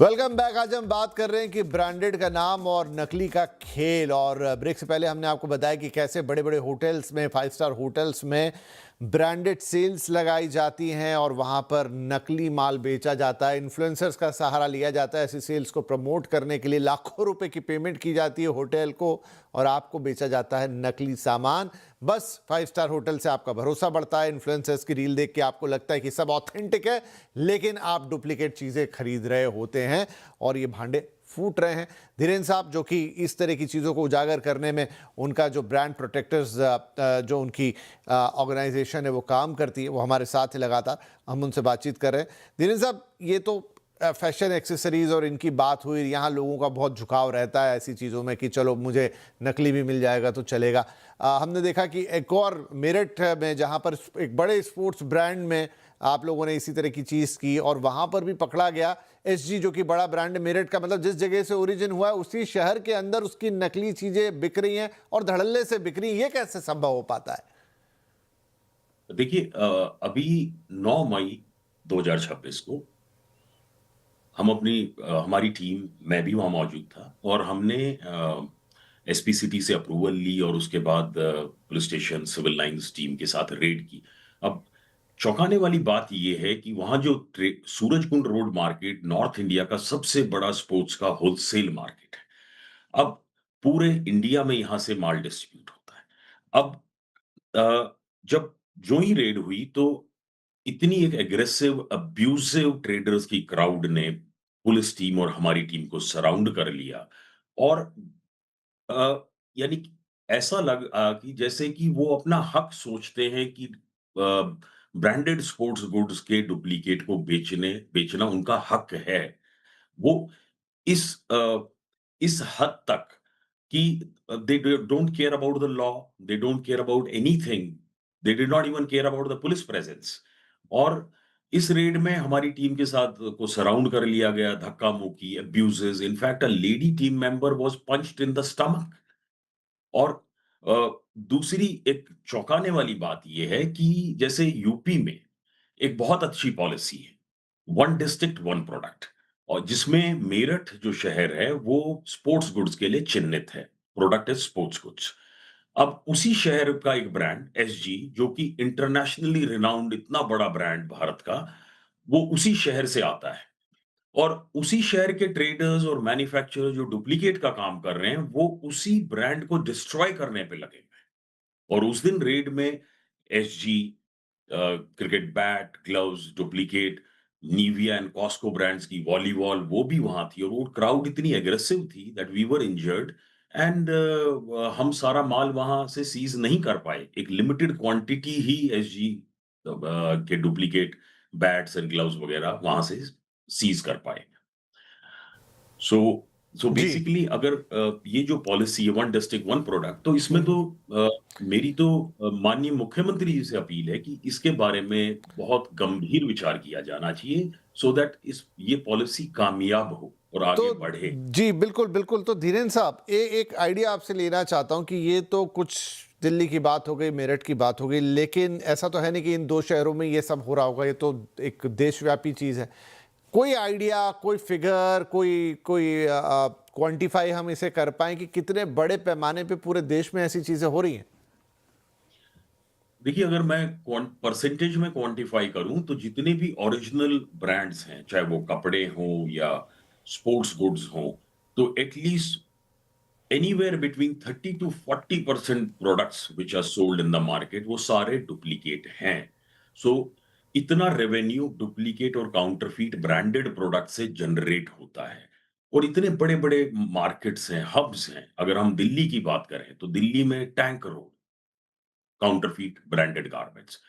Welcome back. आज हम बात कर रहे हैं कि ब्रांडेड का नाम और नकली का खेल। और ब्रेक से पहले हमने आपको बताया कि कैसे बड़े बड़े होटल्स में, 5 स्टार होटल्स में ब्रांडेड सेल्स लगाई जाती हैं और वहाँ पर नकली माल बेचा जाता है। इन्फ्लुएंसर्स का सहारा लिया जाता है ऐसी सेल्स को प्रमोट करने के लिए। लाखों रुपए की पेमेंट की जाती है होटल को और आपको बेचा जाता है नकली सामान। बस 5 स्टार होटल से आपका भरोसा बढ़ता है। इन्फ्लुएंसर्स की रील देख के आपको लगता है कि सब ऑथेंटिक है, लेकिन आप डुप्लीकेट चीज़ें खरीद रहे होते हैं और ये भांडे फूट रहे हैं। धीरेन्द्र साहब, जो कि इस तरह की चीज़ों को उजागर करने में उनका जो ब्रांड प्रोटेक्टर्स जो उनकी ऑर्गेनाइजेशन है वो काम करती है, वो हमारे साथ है लगातार। हम उनसे बातचीत कर रहे हैं। धीरेन्द्र साहब, ये तो फैशन एक्सेसरीज और इनकी बात हुई। यहाँ लोगों का बहुत झुकाव रहता है ऐसी चीज़ों में कि चलो मुझे नकली भी मिल जाएगा तो चलेगा। हमने देखा कि एक और मेरठ में, जहाँ पर एक बड़े स्पोर्ट्स ब्रांड में आप लोगों ने इसी तरह की चीज़ की और वहाँ पर भी पकड़ा गया। एसजी, जो कि बड़ा ब्रांड है मेरठ का, मतलब जिस जगह से ओरिजिन हुआ है उसी शहर के अंदर उसकी नकली चीज़ें बिक रही हैं और धड़ल्ले से बिक रही हैं। ये कैसे संभव हो पाता है? देखिए अभी 9 मई 2026 को हमारी टीम, मैं भी वहाँ मौजूद था और हमने एसपीसीटी से अप्रूवल ली और उसके बाद police station, civil lines team के साथ रेड की। अब चौंकाने वाली बात ये है कि वहाँ जो Surajkund road market north India का सबसे बड़ा स्पोर्ट्स का होलसेल मार्केट है। अब पूरे इंडिया में यहाँ से माल डिस्ट्रीब्यूट होता है। अब जब जो ही रेड हुई तो इतनी एक एग्रेसिव अब्यूजिव ट्रेडर्स की क्राउड ने पुलिस टीम और हमारी टीम को सराउंड कर लिया और यानी कि ऐसा कि जैसे कि वो अपना हक सोचते हैं कि ब्रांडेड स्पोर्ट्स गुड्स के डुप्लीकेट को बेचना उनका हक है। वो इस इस हद तक कि they don't care about the law, they don't care about anything, they did not even care about the police presence. और इस रेड में हमारी टीम के साथ को सराउंड कर लिया गया, धक्का-मुक्की, abuses, in fact a lady team member was punched in the stomach. और अ, दूसरी एक चौंकाने वाली बात ये है कि जैसे यूपी में एक बहुत अच्छी पॉलिसी है, वन डिस्ट्रिक्ट वन प्रोडक्ट, और जिसमें मेरठ जो शहर है वो स्पोर्ट्स गुड्स के लिए चिन्हित है। Product is sports goods. अब उसी शहर का एक ब्रांड एसजी, जो कि इंटरनेशनली रिनाउंड इतना बड़ा ब्रांड भारत का, वो उसी शहर से आता है और उसी शहर के ट्रेडर्स और मैन्युफैक्चरर जो डुप्लीकेट का काम कर रहे हैं, वो उसी ब्रांड को डिस्ट्रॉय करने पे लगे हुए हैं। और उस दिन रेड में SG cricket bat, gloves, duplicate, Nivia and Cosco brands की वॉलीबॉल, वो भी वहां थी और वो क्राउड इतनी एग्रेसिव थी that we were injured and हम सारा माल वहां से सीज नहीं कर पाए। एक लिमिटेड क्वांटिटी ही एसजी के डुप्लीकेट बैट्स एंड ग्लव्स वगैरह वहां से सीज कर पाए। सो सो जी। बेसिकली अगर ये जो पॉलिसी है वन डिस्ट्रिक्ट वन प्रोडक्ट, तो इसमें तो अ, मेरी तो माननीय मुख्यमंत्री जी से अपील है कि इसके बारे में बहुत गंभीर विचार किया जाना चाहिए सो दैट इस ये पॉलिसी कामयाब हो और तो आगे बढ़े। जी, बिल्कुल, बिल्कुल। तो धीरेन्द्र साहब, एक आइडिया आपसे लेना चाहता हूँ कि ये तो कुछ दिल्ली की बात हो गई, मेरठ की बात हो गई, लेकिन ऐसा तो है नहीं कि इन 2 शहरों में ये सब हो रहा होगा। ये तो एक देशव्यापी चीज़ है। कोई आइडिया, कोई फिगर, कोई कोई क्वांटिफाई हम इसे कर पाएँ कि कितने बड़े पैमाने पे पूरे देश में ऐसी चीज़ें हो रही हैं? देखिए, अगर मैं परसेंटेज में क्वांटिफाई करूं तो जितने भी ओरिजिनल ब्रांड्स हैं, चाहे वो कपड़े हों या स्पोर्ट्स गुड्स हों, तो at least anywhere between 30 to 40% products which are sold in the market वो सारे डुप्लीकेट हैं। सो इतना रेवेन्यू डुप्लीकेट और काउंटरफीट ब्रांडेड प्रोडक्ट से जनरेट होता है और इतने बड़े बड़े मार्केट्स हैं, हब्स हैं। अगर हम दिल्ली की बात करें तो दिल्ली में tank road, counterfeit branded garments.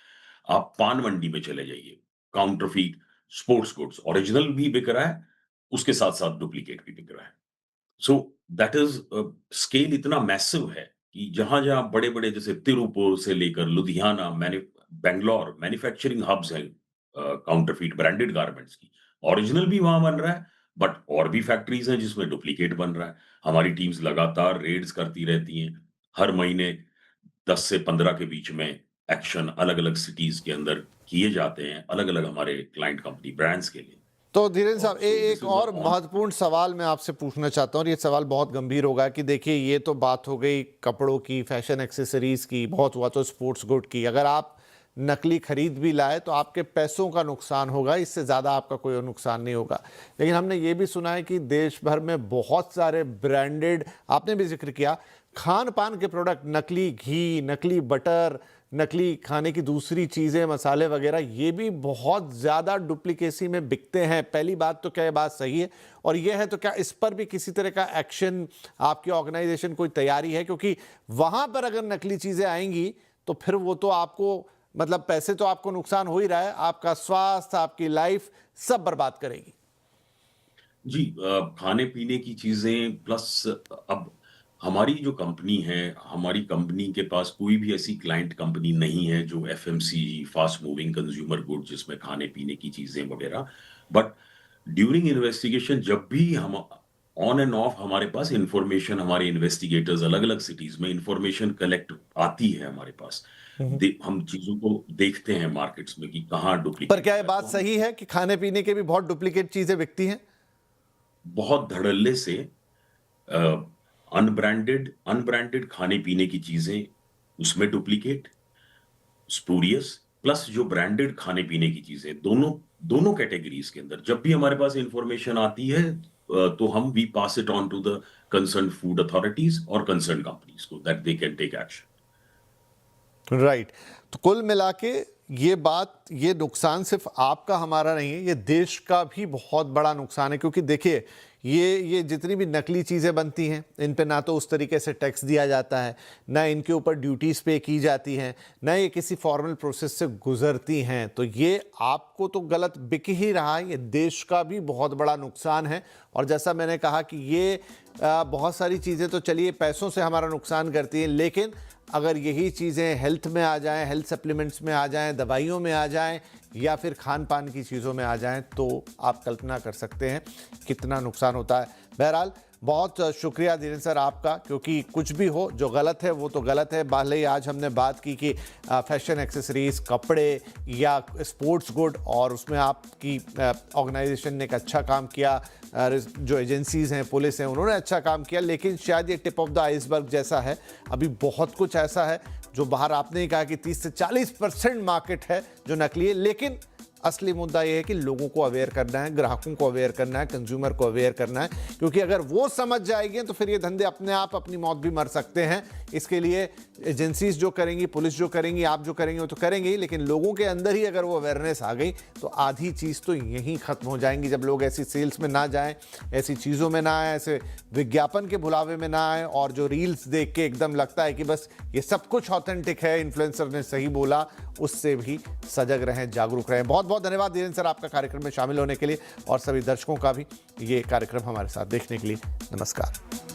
आप पान मंडी में चले जाइए, काउंटरफीट स्पोर्ट्स गुड्स, ओरिजिनल भी बिक रहा है, उसके साथ साथ डुप्लीकेट भी बिक रहा है। सो दैट इज स्केल इतना मैसिव है कि जहां-जहां बड़े-बड़े जैसे तिरुपुर से लेकर लुधियाना, बैंगलोर मैन्युफैक्चरिंग हब्स हैं काउंटरफीट ब्रांडेड गारमेंट्स की। ओरिजिनल भी वहां बन रहा है, बट और भी फैक्ट्रीज हैं जिसमें डुप्लीकेट बन रहा है। हमारी टीम्स लगातार रेड्स करती रहती हैं। हर महीने 10 से 15 के बीच में एक्शन अलग-अलग सिटीज के अंदर किए जाते हैं, अलग-अलग हमारे क्लाइंट कंपनी ब्रांड्स के लिए। तो धीरेन्द्र साहब So this एक is और on. महत्वपूर्ण सवाल मैं आपसे पूछना चाहता हूँ और ये सवाल बहुत गंभीर होगा कि देखिए ये तो बात हो गई कपड़ों की, फैशन एक्सेसरीज की, बहुत हुआ तो स्पोर्ट्स गुड की। अगर आप नकली खरीद भी लाए तो आपके पैसों का नुकसान होगा, इससे ज़्यादा आपका कोई और नुकसान नहीं होगा। लेकिन हमने ये भी सुना है कि देश भर में बहुत सारे ब्रांडेड, आपने भी जिक्र किया, खान पान के प्रोडक्ट, नकली घी, नकली बटर, नकली खाने की दूसरी चीज़ें, मसाले वगैरह, ये भी बहुत ज़्यादा डुप्लीकेसी में बिकते हैं। पहली बात तो क्या ये बात सही है? और ये है तो क्या इस पर भी किसी तरह का एक्शन आपकी ऑर्गेनाइजेशन कोई तैयारी है? क्योंकि वहाँ पर अगर नकली चीज़ें आएंगी तो फिर वो तो आपको, मतलब पैसे तो आपको नुकसान हो ही रहा है, आपका स्वास्थ्य, आपकी लाइफ सब बर्बाद करेगी। जी, खाने पीने की चीजें प्लस अब हमारी जो कंपनी है, हमारी कंपनी के पास कोई भी ऐसी क्लाइंट कंपनी नहीं है जो FMCG, fast moving consumer good, जिसमें खाने पीने की चीजें वगैरह। बट ड्यूरिंग इन्वेस्टिगेशन जब भी हम ऑन एंड ऑफ हमारे पास इंफॉर्मेशन, हमारे इन्वेस्टिगेटर्स अलग अलग सिटीज में इंफॉर्मेशन कलेक्ट आती है हमारे पास। हम चीजों को देखते हैं मार्केट्स में कि कहाँ पर डुप्लीकेट क्या हो ये रहा है, बात तो हम सही है कि खाने पीने के भी बहुत डुप्लीकेट चीज़ें बिकती हैं? बहुत धड़ल्ले से अनब्रांडेड अनब्रांडेड खाने पीने की चीजें, उसमें डुप्लीकेट, स्पूरियस, प्लस जो ब्रांडेड खाने पीने की चीजें, दोनों दोनों कैटेगरीज के अंदर जब भी हमारे पास इंफॉर्मेशन आती है, तो हम we pass it on to the concern food authorities और कंसर्न कंपनीज को, that they can take action. Right. तो कुल मिला के ये बात, ये नुकसान सिर्फ आपका हमारा नहीं है, ये देश का भी बहुत बड़ा नुकसान है। क्योंकि देखिए ये जितनी भी नकली चीज़ें बनती हैं, इन पे ना तो उस तरीके से टैक्स दिया जाता है, ना इनके ऊपर ड्यूटीज़ पे की जाती हैं, ना ये किसी फॉर्मल प्रोसेस से गुजरती हैं। तो ये आपको तो गलत बिक ही रहा है, ये देश का भी बहुत बड़ा नुकसान है। और जैसा मैंने कहा कि ये बहुत सारी चीज़ें तो चलिए पैसों से हमारा नुकसान करती हैं, लेकिन अगर यही चीज़ें हेल्थ में आ जाएं, हेल्थ सप्लीमेंट्स में आ जाएं, दवाइयों में आ जाएं, या फिर खान पान की चीज़ों में आ जाएं, तो आप कल्पना कर सकते हैं कितना नुकसान होता है। बहरहाल बहुत शुक्रिया धीरेन्द्र सर आपका, क्योंकि कुछ भी हो, जो गलत है वो तो गलत है। भले ही आज हमने बात की कि फैशन एक्सेसरीज, कपड़े या स्पोर्ट्स गुड, और उसमें आपकी ऑर्गेनाइजेशन ने एक अच्छा काम किया, जो एजेंसीज़ हैं, पुलिस हैं, उन्होंने अच्छा काम किया, लेकिन शायद ये टिप ऑफ द आइसबर्ग जैसा है। अभी बहुत कुछ ऐसा है जो बाहर, आपने ही कहा कि 30 से 40% मार्केट है जो नकली है, लेकिन असली मुद्दा यह है कि लोगों को अवेयर करना है, ग्राहकों को अवेयर करना है, कंज्यूमर को अवेयर करना है। क्योंकि अगर वो समझ जाएंगे तो फिर ये धंधे अपने आप अपनी मौत भी मर सकते हैं। इसके लिए एजेंसीज जो करेंगी, पुलिस जो करेंगी, आप जो करेंगे वो तो करेंगे ही, लेकिन लोगों के अंदर ही अगर वो अवेयरनेस आ गई तो आधी चीज़ तो यहीं ख़त्म हो जाएंगी। जब लोग ऐसी सेल्स में ना जाएं, ऐसी चीज़ों में ना आए, ऐसे विज्ञापन के भुलावे में ना आए, और जो रील्स देख के एकदम लगता है कि बस ये सब कुछ ऑथेंटिक है, इन्फ्लुएंसर ने सही बोला, उससे भी सजग रहें, जागरूक रहें। बहुत बहुत धन्यवाद धीरेन्द्र सर आपका कार्यक्रम में शामिल होने के लिए, और सभी दर्शकों का भी ये कार्यक्रम हमारे साथ देखने के लिए। नमस्कार।